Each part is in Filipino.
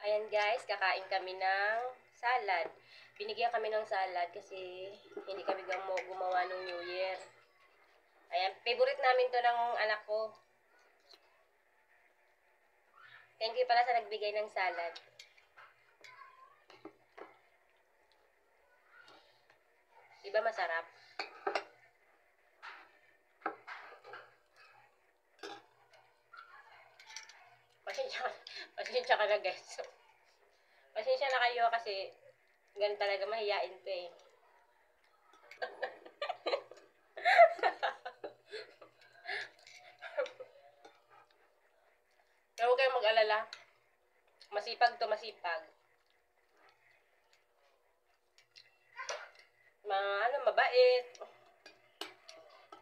Ayan guys, kakain kami ng salad. Binigyan kami ng salad kasi hindi kami gumawa ng New Year. Ayan, favorite namin to ng anak ko. Thank you pala sa nagbigay ng salad. Diba masarap? Pasensya ka na guys. Pasensya na kayo kasi ganun talaga, mahiyain to eh. Pero huwag kayong mag-alala. Masipag to, masipag. Mabait.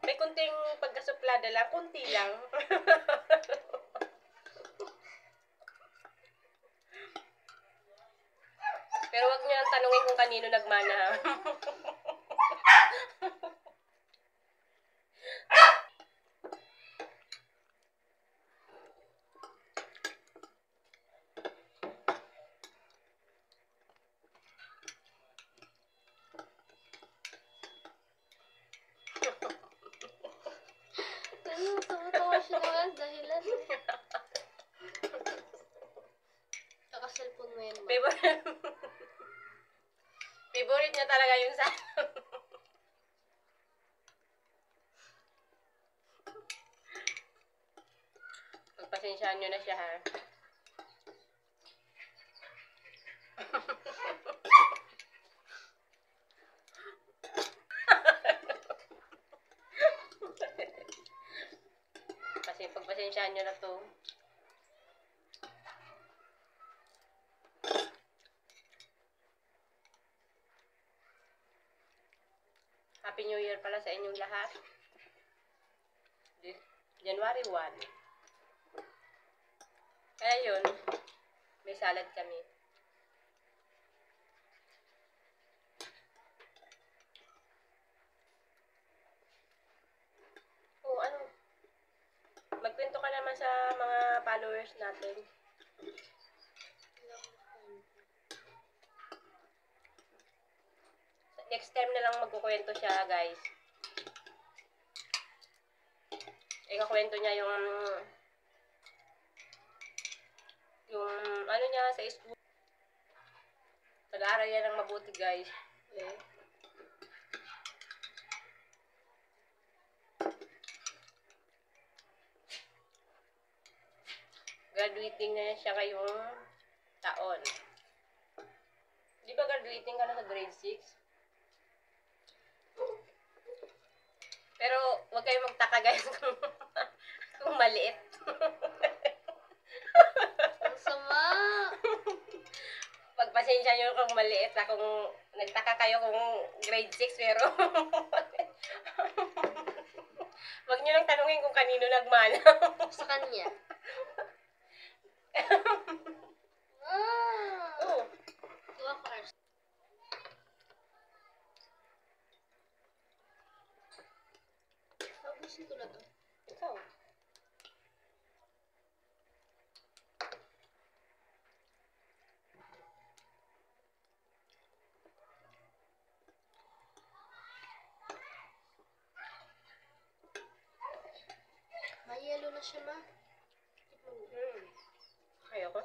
May kunting pagkasuplada lang, kunti lang. Pero wag niyo lang tanungin kung kanino nagmana. Tawa siya naman dahilan. Naka-cellphone mo yan, ma. Favorite niya talaga yung sa... Pagpasensyaan niyo na siya, ha? Kasi pagpasensyaan niyo na to. Happy New Year pala sa inyong lahat. January 1. Kaya yun, may salad kami. Oh, ano? Magkwento ka naman sa mga followers natin. Next time na lang magkukwento siya, guys. Ikakwento niya yung ano niya sa school. Nag-aaral yan ng mabuti, guys. Okay. Graduating na siya ngayong taon. Di ba graduating ka na sa grade 6? Pero, huwag kayong magtaka guys kung maliit. Ang sama! Pagpasensya nyo kung maliit na kung nagtaka kayo kung grade 6 pero huwag nyo lang tanungin kung kanino nagmana. Sa kanya. Oh. 2 hours. Tapusin ko na to. Ikaw. May yellow na siya, ma. Ayoko.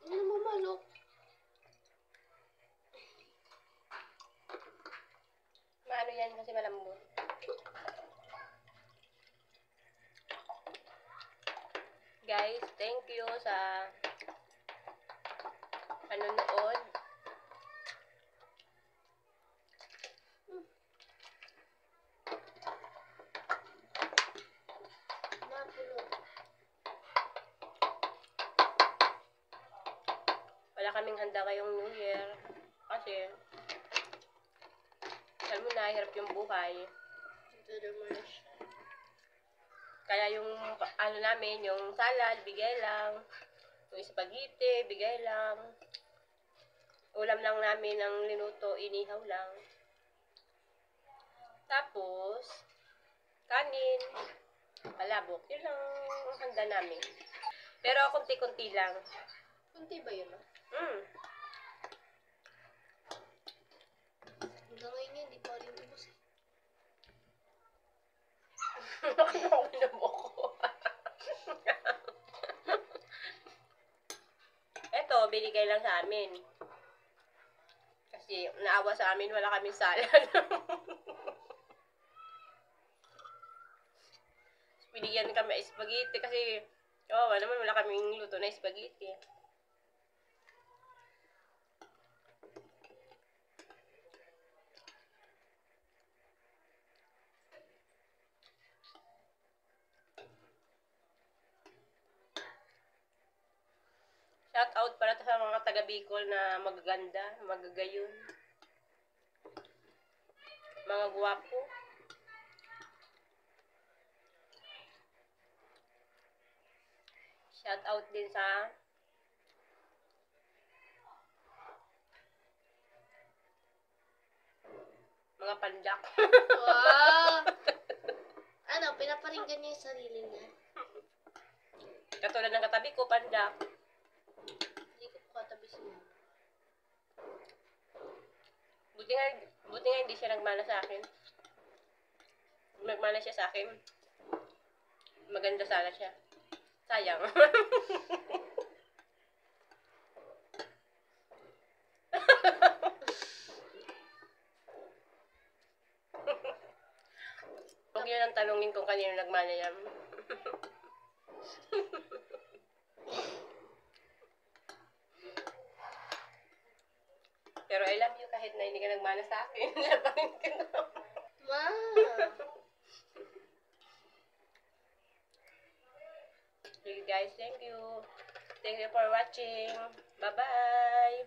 Hindi mo malok. Maano yan kasi malambot. Guys, thank you sa panonood. Napulot. Wala kaming handa ngayong New Year. Kasi, alam mo na, hirap yung buhay. Ito mo na siya. Kaya yung, ano namin, yung salad, bigay lang. Yung spaghetti, bigay lang. Ulam lang namin ng linuto, inihaw lang. Tapos, kanin, palabok. Yun lang ang handa namin. Pero konti-konti lang. Kunti ba yun, ma? Mm. Hanggang ngayon hindi pa rin ubos eh. Nakakawin mo ko. Eto, binigay lang sa amin. Kasi naawa sa amin, wala kaming salad. Binigyan kami spaghetti kasi wala naman, wala kaming luto na spaghetti. Shout out para sa mga taga Bicol na magaganda, magagayon. Mga guwapo. Shout out din sa mga pandak. Wow! Ano, pinaparinggan niya yung sarili niya. Katulad ng katabi ko, pandak. Hindi ko katabi si mama. Buti nga hindi siya nagmana sa akin. Kung nagmana siya sa akin, maganda sana siya. Sayang. Huwag yun ang tanungin kung kanino nagmana yan. Pero I love you kahit na hindi ka nagmana sa akin. Labanin ka na. Ma! Okay guys, thank you. Thank you for watching. Bye-bye.